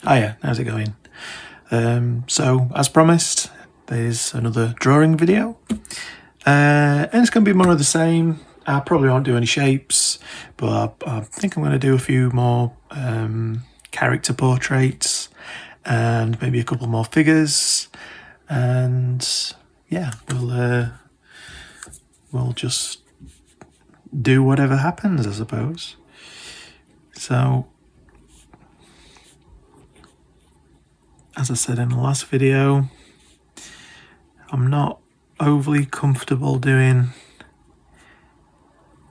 Oh yeah, how's it going? So, as promised, there's another drawing video. And it's going to be more of the same. I probably won't do any shapes, but I think I'm going to do a few more character portraits and maybe a couple more figures. And yeah, we'll just do whatever happens, I suppose. So, as I said in the last video, I'm not overly comfortable doing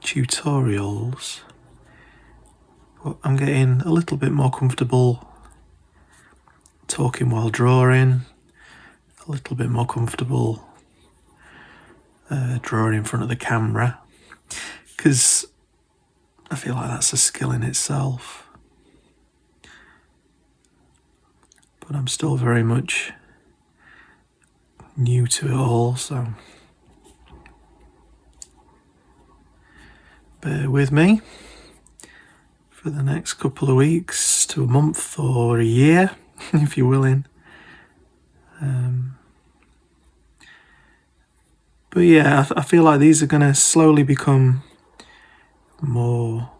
tutorials, but I'm getting a little bit more comfortable talking while drawing, a little bit more comfortable drawing in front of the camera, because I feel like that's a skill in itself. But I'm still very much new to it all, so bear with me for the next couple of weeks to a month or a year, if you're willing. But yeah, I feel like these are going to slowly become more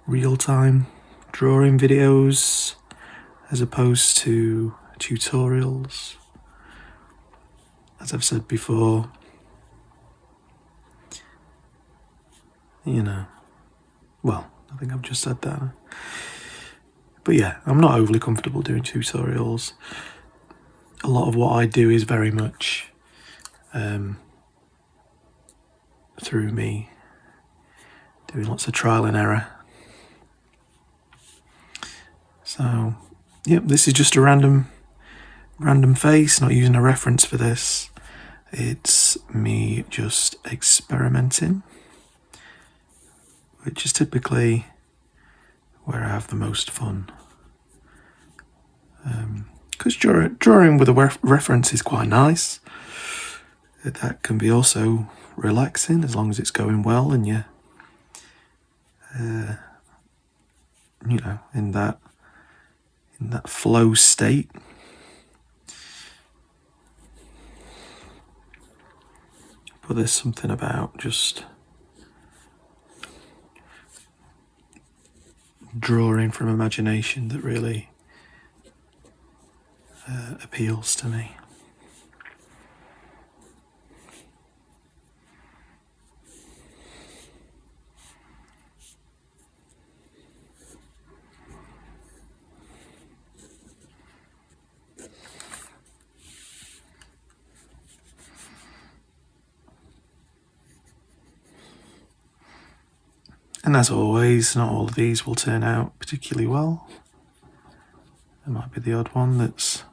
real-time drawing videos as opposed to tutorials. As I've said before, well, I think I've just said that. But yeah, I'm not overly comfortable doing tutorials. A lot of what I do is very much through me doing lots of trial and error. So, yep, this is just a random face, not using a reference for this. It's me just experimenting, which is typically where I have the most fun. Because drawing with a reference is quite nice. That can be also relaxing as long as it's going well and you're, in that flow state. But there's something about just drawing from imagination that really appeals to me. And as always, not all of these will turn out particularly well. There might be the odd one that's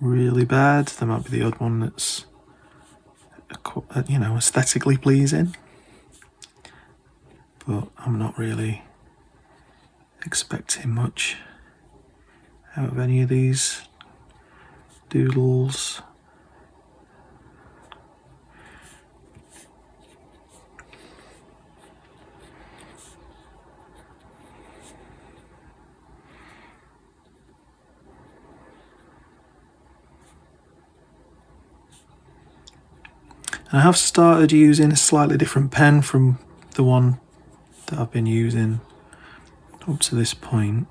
really bad. There might be the odd one that's, aesthetically pleasing. But I'm not really expecting much out of any of these doodles. I have started using a slightly different pen from the one that I've been using up to this point,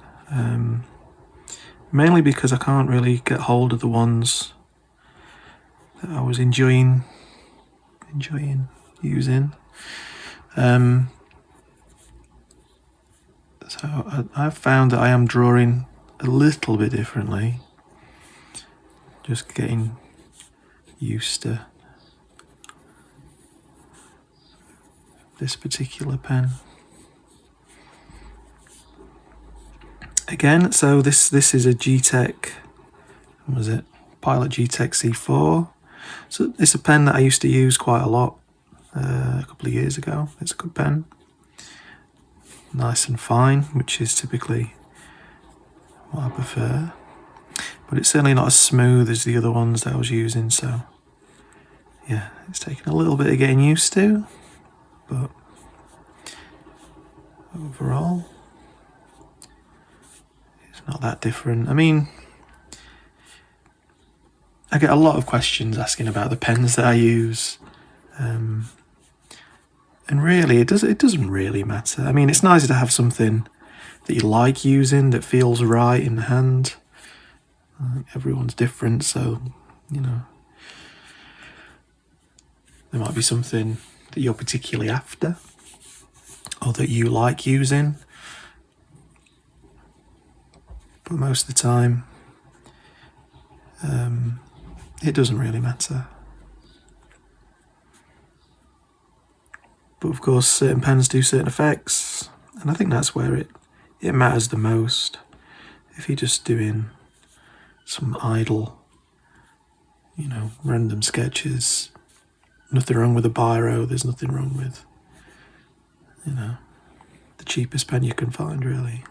mainly because I can't really get hold of the ones that I was enjoying using. So I've found that I am drawing a little bit differently, just getting used to this particular pen. Again, so this is a G-Tech, what was it? Pilot G-Tech C4. So it's a pen that I used to use quite a lot a couple of years ago. It's a good pen. Nice and fine, which is typically what I prefer. But it's certainly not as smooth as the other ones that I was using, so yeah, it's taken a little bit of getting used to, but overall, it's not that different. I mean, I get a lot of questions asking about the pens that I use. And really, it doesn't really matter. I mean, it's nice to have something that you like using, that feels right in the hand. Everyone's different, so, there might be something that you're particularly after, or that you like using. But most of the time, it doesn't really matter. But of course, certain pens do certain effects, and I think that's where it matters the most. If you're just doing some idle, random sketches, nothing wrong with a biro, there's nothing wrong with, the cheapest pen you can find, really.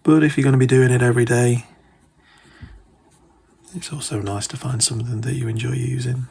But if you're going to be doing it every day, it's also nice to find something that you enjoy using.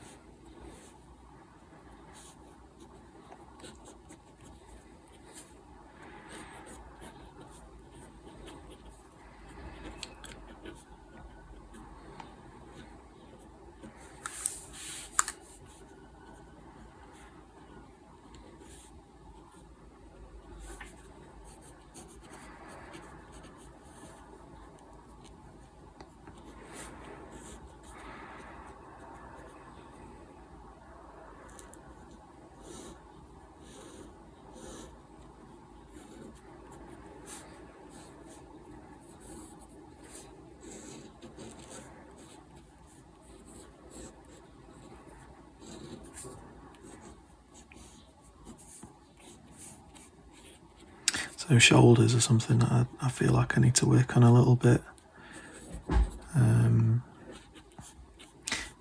So shoulders are something that I feel like I need to work on a little bit.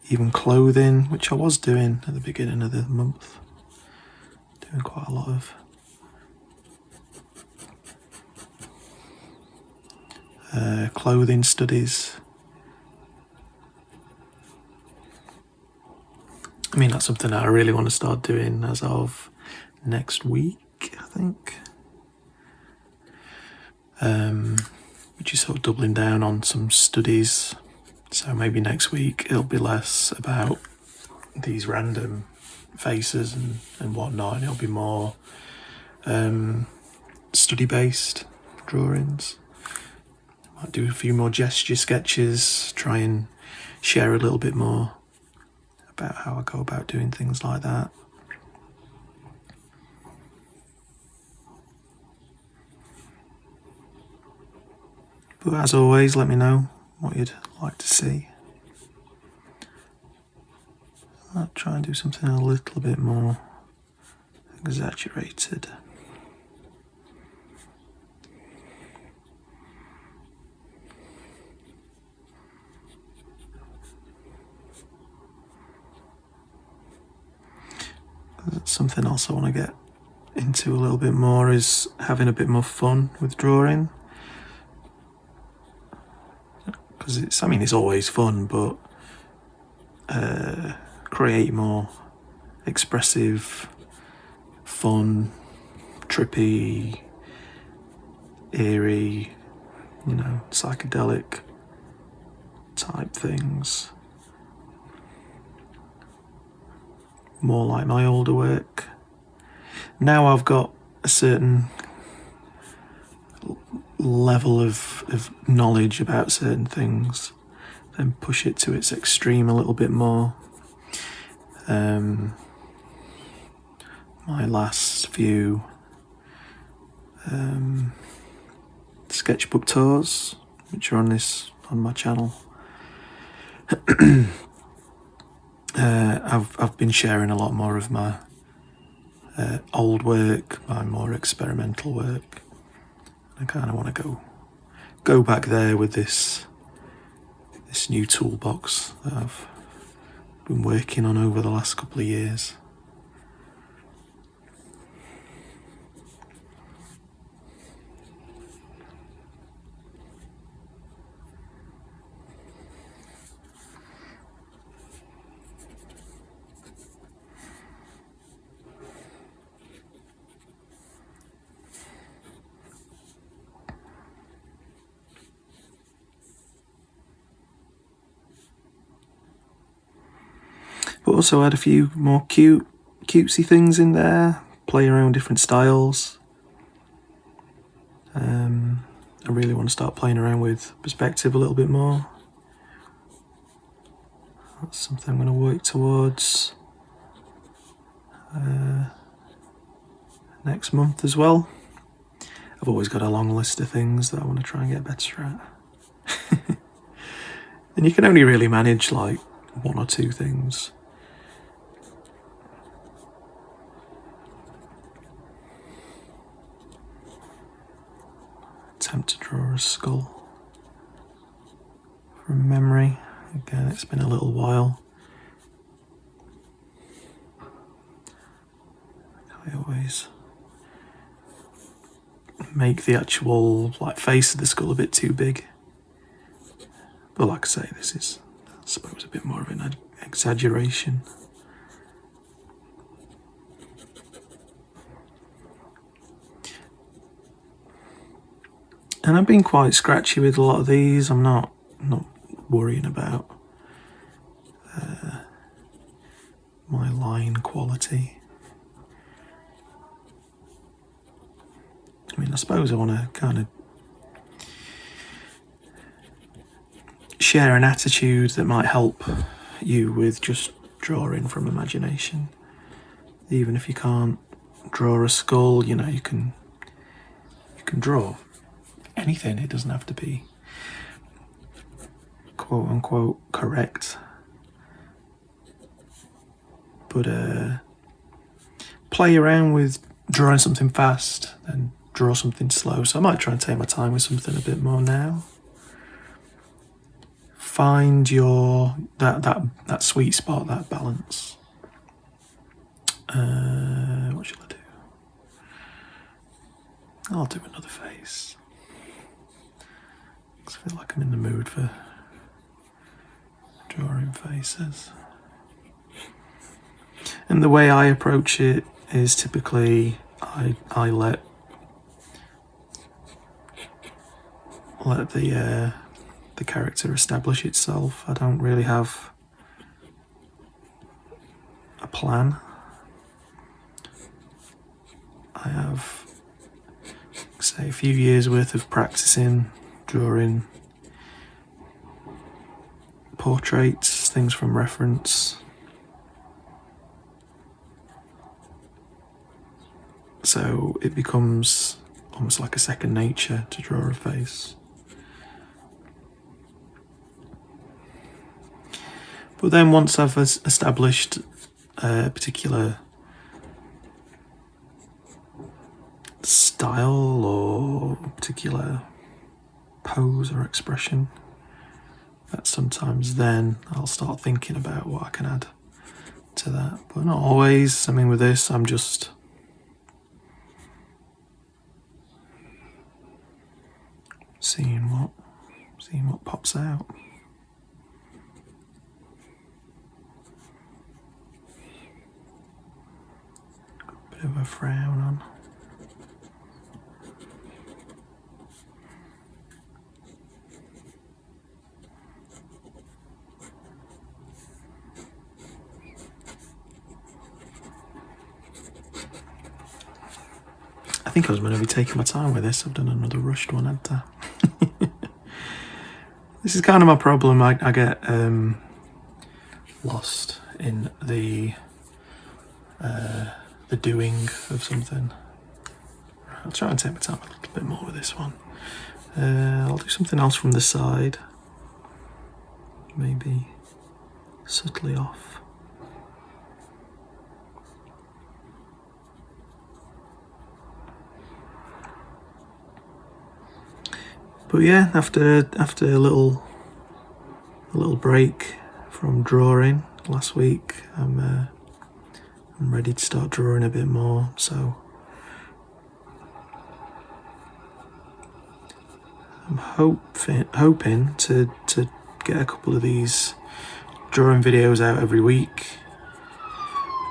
Even clothing, which I was doing at the beginning of the month. Doing quite a lot of clothing studies. I mean, that's something that I really want to start doing as of next week, I think. Which is sort of doubling down on some studies. So maybe next week it'll be less about these random faces and whatnot, and it'll be more study-based drawings. Might do a few more gesture sketches, try and share a little bit more about how I go about doing things like that. But as always, let me know what you'd like to see. I'll try and do something a little bit more exaggerated. Something else I want to get into a little bit more is having a bit more fun with drawing. Because it's always fun, but create more expressive, fun, trippy, eerie, psychedelic type things. More like my older work. Now I've got a certain level of knowledge about certain things, then push it to its extreme a little bit more. My last few sketchbook tours, which are on my channel, I've been sharing a lot more of my old work, my more experimental work. I kind of want to go back there with this new toolbox that I've been working on over the last couple of years. also had a few more cutesy things in there, play around with different styles. I really want to start playing around with perspective a little bit more. That's something I'm going to work towards next month as well. I've always got a long list of things that I want to try and get better at. And you can only really manage like one or two things. Attempt to draw a skull from memory. Again, it's been a little while. I always make the actual like face of the skull a bit too big. But like I say, this is, I suppose, a bit more of an exaggeration. And I've been quite scratchy with a lot of these. I'm not worrying about my line quality. I mean, I suppose I want to kind of share an attitude that might help you with just drawing from imagination. Even if you can't draw a skull, you know, you can draw anything. It doesn't have to be quote unquote correct. But play around with drawing something fast and draw something slow. So I might try and take my time with something a bit more now. Find your that sweet spot, that balance. What shall I do? I'll do another face. I feel like I'm in the mood for drawing faces. And the way I approach it is typically I let the character establish itself. I don't really have a plan. I have, say, a few years worth of practicing drawing portraits, things from reference. So it becomes almost like a second nature to draw a face. But then once I've established a particular style or a particular pose or expression, that sometimes then I'll start thinking about what I can add to that. But not always. I mean, with this, I'm just seeing what pops out. Got a bit of a frown on. I think I was meant to be taking my time with this. I've done another rushed one, hadn't I? This is kind of my problem. I get lost in the doing of something. I'll try and take my time a little bit more with this one. I'll do something else from the side. Maybe subtly off. But yeah, after a little break from drawing last week, I'm ready to start drawing a bit more. So I'm hoping to get a couple of these drawing videos out every week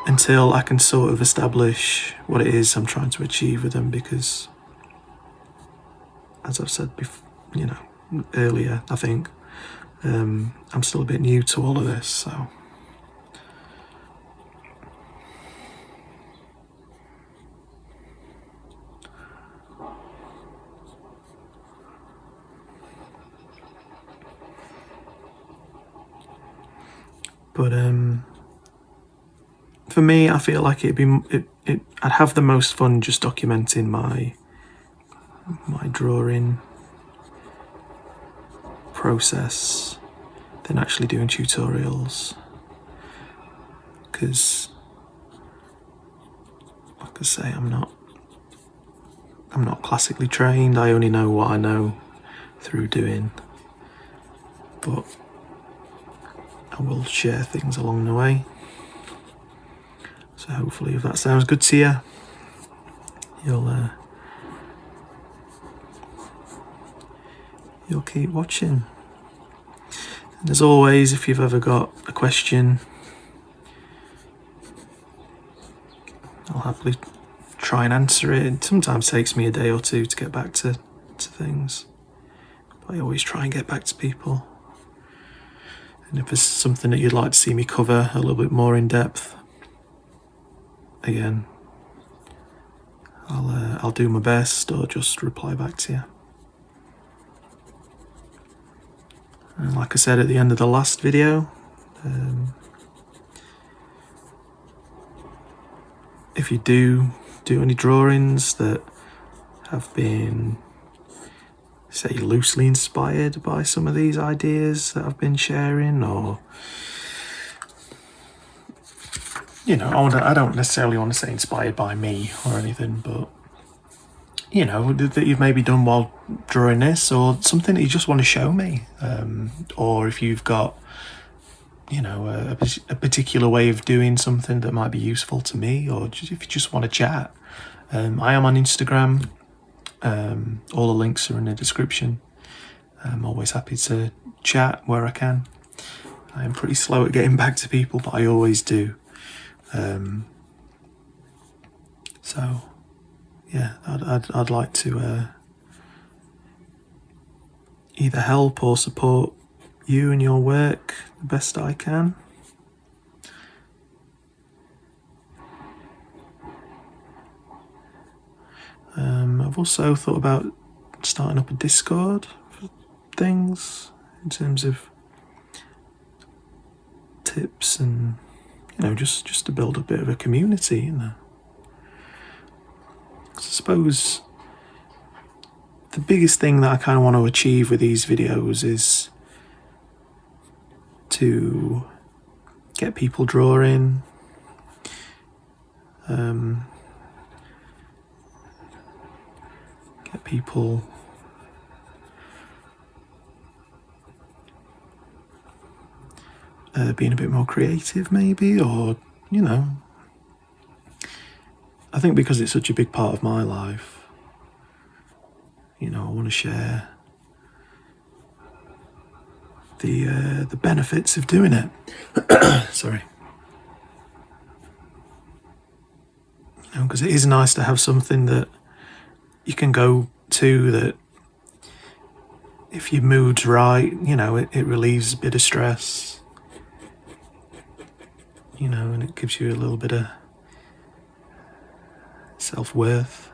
until I can sort of establish what it is I'm trying to achieve with them, because as I've said before, earlier, I think I'm still a bit new to all of this, so But for me, I feel like I'd have the most fun just documenting my drawing process than actually doing tutorials, because, like I say, I'm not classically trained. I only know what I know through doing, but I will share things along the way. So hopefully, if that sounds good to you, you'll keep watching. And as always, if you've ever got a question, I'll happily try and answer it. It sometimes takes me a day or two to get back to things, but I always try and get back to people. And if there's something that you'd like to see me cover a little bit more in depth, again, I'll do my best, or just reply back to you. And like I said at the end of the last video, if you do any drawings that have been, say, loosely inspired by some of these ideas that I've been sharing, or, you know, I don't necessarily want to say inspired by me or anything, but, you know, that you've maybe done while drawing this, or something that you just want to show me, or if you've got, you know, a particular way of doing something that might be useful to me, or if you just want to chat. I am on Instagram. All the links are in the description. I'm always happy to chat where I can. I am pretty slow at getting back to people, but I always do. So yeah, I'd like to either help or support you and your work the best I can. I've also thought about starting up a Discord for things, in terms of tips and, you know, just to build a bit of a community, you know. I suppose the biggest thing that I kind of want to achieve with these videos is to get people drawing, get people being a bit more creative, maybe, or, you know, I think because it's such a big part of my life, you know, I want to share the benefits of doing it. Sorry. You know, because it is nice to have something that you can go to, that if your mood's right, you know, it relieves a bit of stress, you know, and it gives you a little bit of self-worth.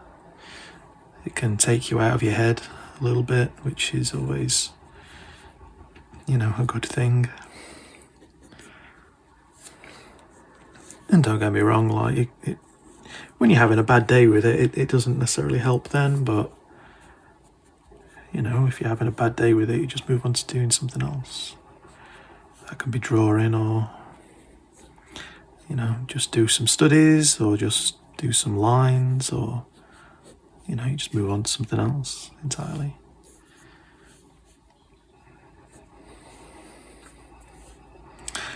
It can take you out of your head a little bit, which is always, you know, a good thing. And don't get me wrong, like, when you're having a bad day with it doesn't necessarily help then, but, you know, if you're having a bad day with it, you just move on to doing something else. That can be drawing, or, you know, just do some studies, or just do some lines, or, you know, you just move on to something else entirely.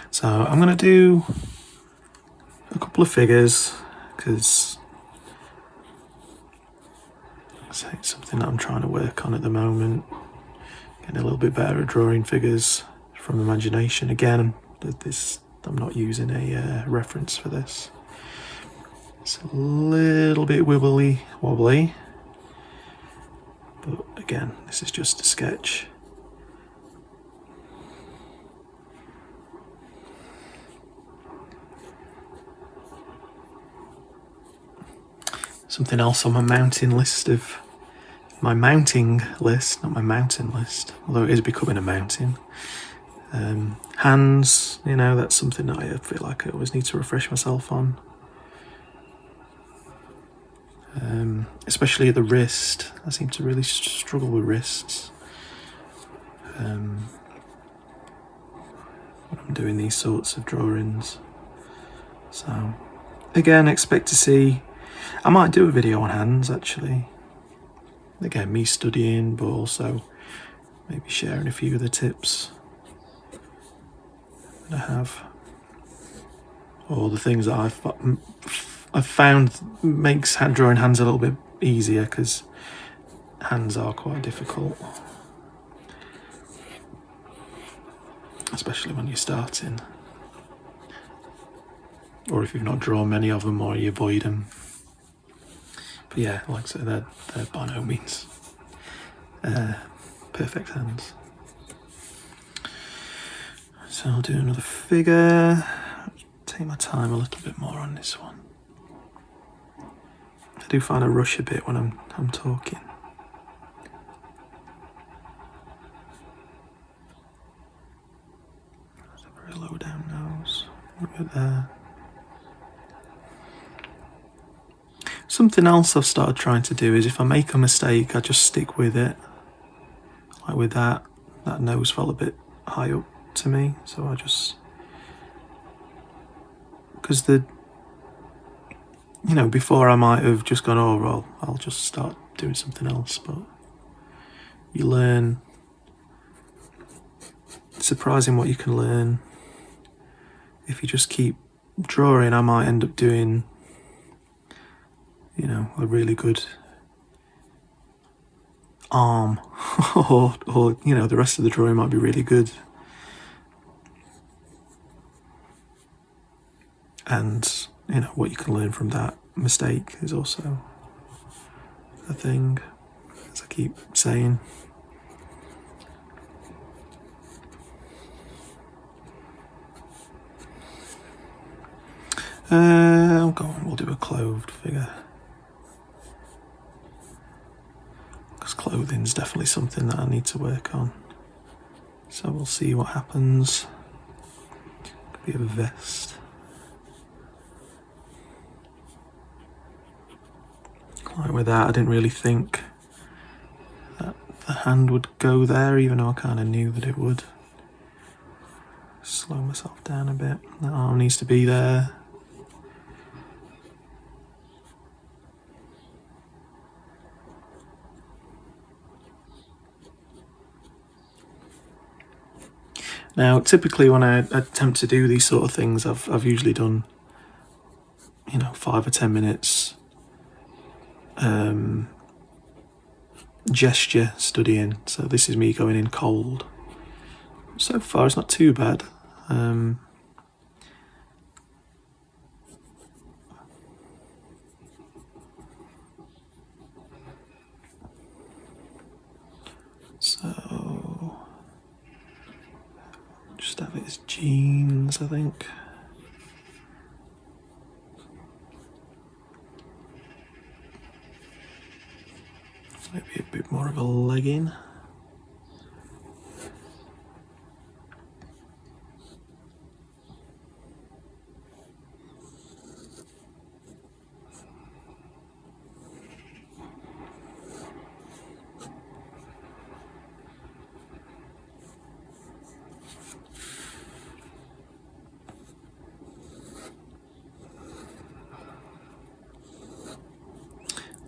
So I'm going to do a couple of figures, because it's something that I'm trying to work on at the moment, getting a little bit better at drawing figures from imagination. Again, I'm not using a reference for this. It's a little bit wobbly, but again, this is just a sketch. Something else on my mounting list, not my mountain list, although it is becoming a mountain. Hands, you know, that's something that I feel like I always need to refresh myself on. Especially at the wrist. I seem to really struggle with wrists. When I'm doing these sorts of drawings. So, again, expect to see... I might do a video on hands, actually. Again, me studying, but also maybe sharing a few of the tips that I have. Or the things that I've found makes drawing hands a little bit easier, because hands are quite difficult. Especially when you're starting. Or if you've not drawn many of them, or you avoid them. But yeah, like I said, they're by no means perfect hands. So I'll do another figure. Take my time a little bit more on this one. I do find I rush a bit when I'm talking. That's a very low down nose. Right there. Something else I've started trying to do is if I make a mistake, I just stick with it. Like with that nose fell a bit high up to me, so I just... Because before I might have just gone, oh, well, I'll just start doing something else, but you learn. It's surprising what you can learn. If you just keep drawing, I might end up doing, a really good arm, or the rest of the drawing might be really good. And, what you can learn from that mistake is also a thing, as I keep saying. We'll do a clothed figure. Because clothing's definitely something that I need to work on. So we'll see what happens. Could be a vest. Like with that, I didn't really think that the hand would go there, even though I kind of knew that it would. Slow myself down a bit. That arm needs to be there. Now, typically when I attempt to do these sort of things, I've usually done, 5 or 10 minutes gesture studying. So this is me going in cold. So far, it's not too bad. So just have it as jeans, I think. Maybe a bit more of a legging.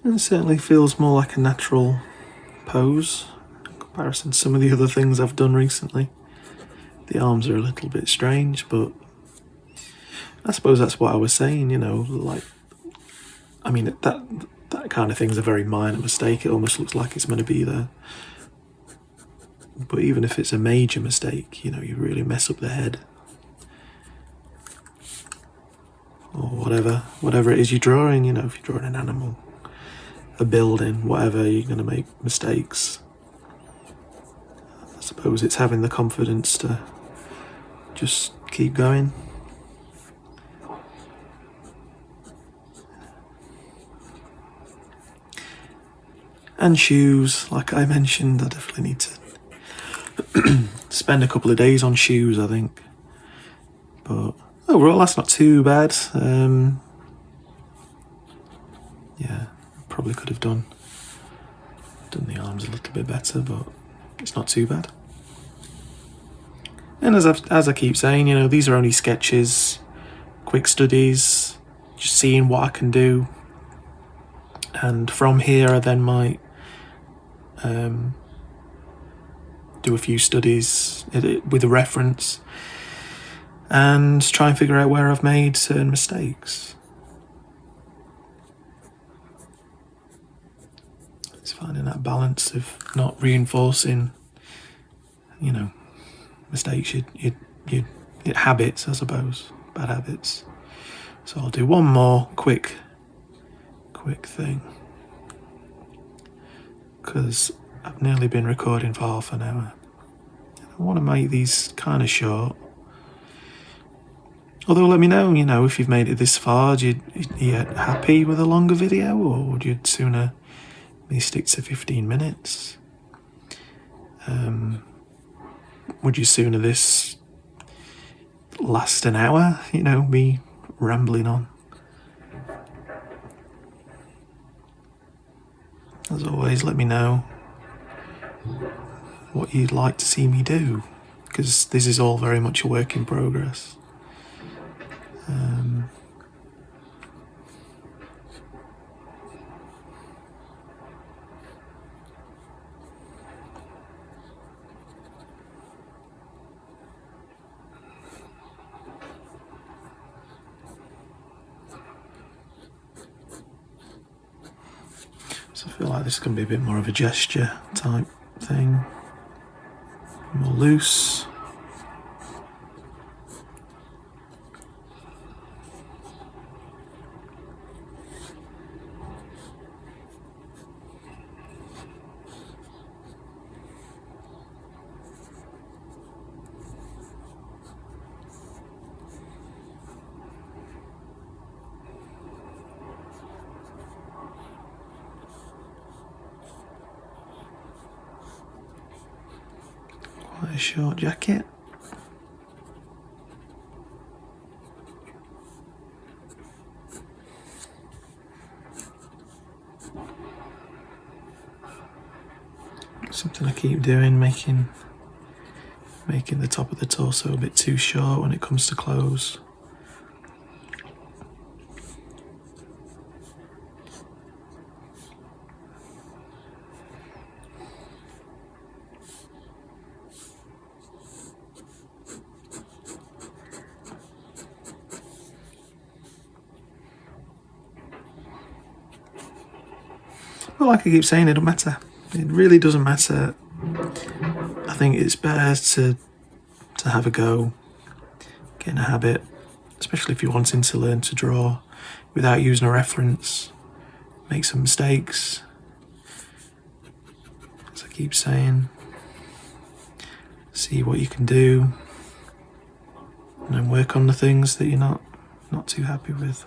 And it certainly feels more like a natural pose in comparison to some of the other things I've done recently. The arms are a little bit strange, but I suppose that's what I was saying, that kind of thing's a very minor mistake. It almost looks like it's meant to be there. But even if it's a major mistake, you really mess up the head. Or whatever it is you're drawing, if you're drawing an animal, a building, whatever, you're going to make mistakes. I suppose it's having the confidence to just keep going. And shoes, like I mentioned, I definitely need to spend a couple of days on shoes, I think. But overall, that's not too bad. Yeah, probably could have done the arms a little bit better, but it's not too bad. And as I keep saying, you know, these are only sketches, quick studies, just seeing what I can do. And from here, I then might do a few studies with a reference and try and figure out where I've made certain mistakes. It's finding that balance of not reinforcing, you know, mistakes, habits, I suppose, bad habits. So I'll do one more quick thing, because I've nearly been recording for half an hour. I want to make these kind of short. Although let me know, you know, if you've made it this far, are you happy with a longer video, or would you sooner me stick to 15 minutes? Would you sooner this last an hour, you know, me rambling on? As always, let me know what you'd like to see me do, because this is all very much a work in progress. So I feel like this is going to be a bit more of a gesture type thing, more loose. Quite a short jacket. Something I keep doing, making the top of the torso a bit too short when it comes to clothes. Well, like I keep saying, it don't matter. It really doesn't matter. I think it's better to have a go, get in a habit, especially if you're wanting to learn to draw without using a reference. Make some mistakes, as I keep saying. See what you can do, and then work on the things that you're not too happy with.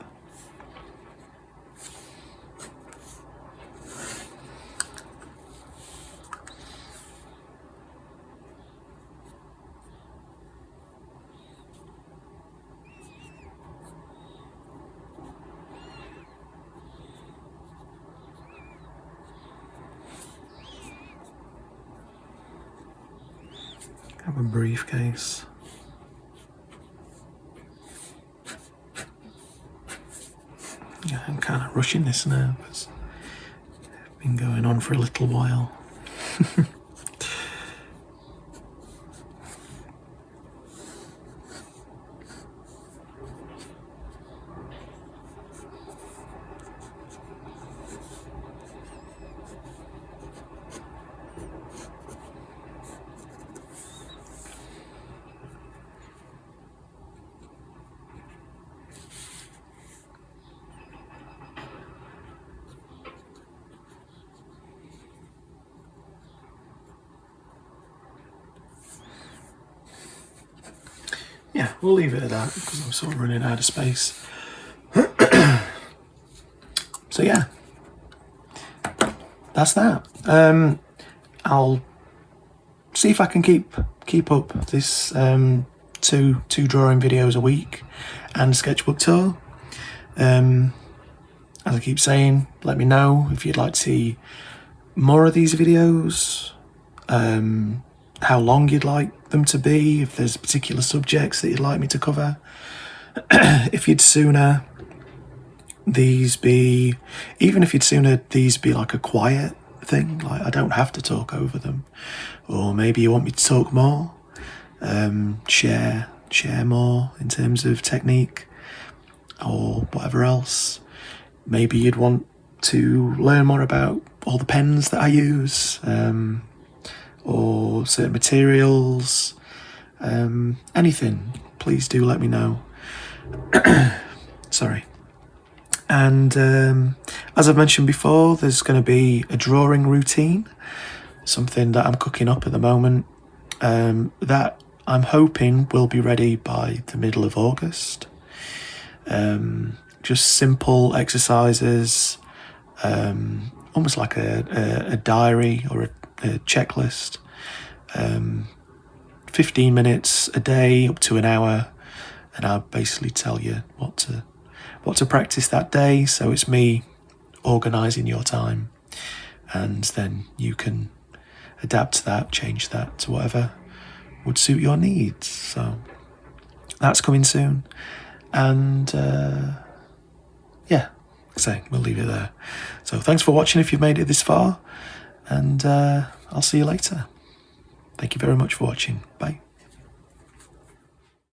Have a briefcase. Yeah, I'm kind of rushing this now because it's been going on for a little while. Yeah, we'll leave it at that because I'm sort of running out of space. So yeah, that's that. I'll see if I can keep keep up this two drawing videos a week and sketchbook tour. As I keep saying, let me know if you'd like to see more of these videos, how long you'd like them to be, if there's particular subjects that you'd like me to cover. If you'd sooner these be, even if you'd sooner these be like a quiet thing, like I don't have to talk over them, or maybe you want me to talk more, share more in terms of technique or whatever else. Maybe you'd want to learn more about all the pens that I use, or certain materials, anything, please do let me know. Sorry. And as I've mentioned before, there's going to be a drawing routine, something that I'm cooking up at the moment, that I'm hoping will be ready by the middle of August. Just simple exercises, almost like a diary or a checklist. 15 minutes a day, up to an hour, and I'll basically tell you what to practice that day. So it's me organising your time, and then you can adapt to that, change that to whatever would suit your needs. So that's coming soon, and yeah, so we'll leave it there. So thanks for watching if you've made it this far, and I'll see you later. Thank you very much for watching. Bye.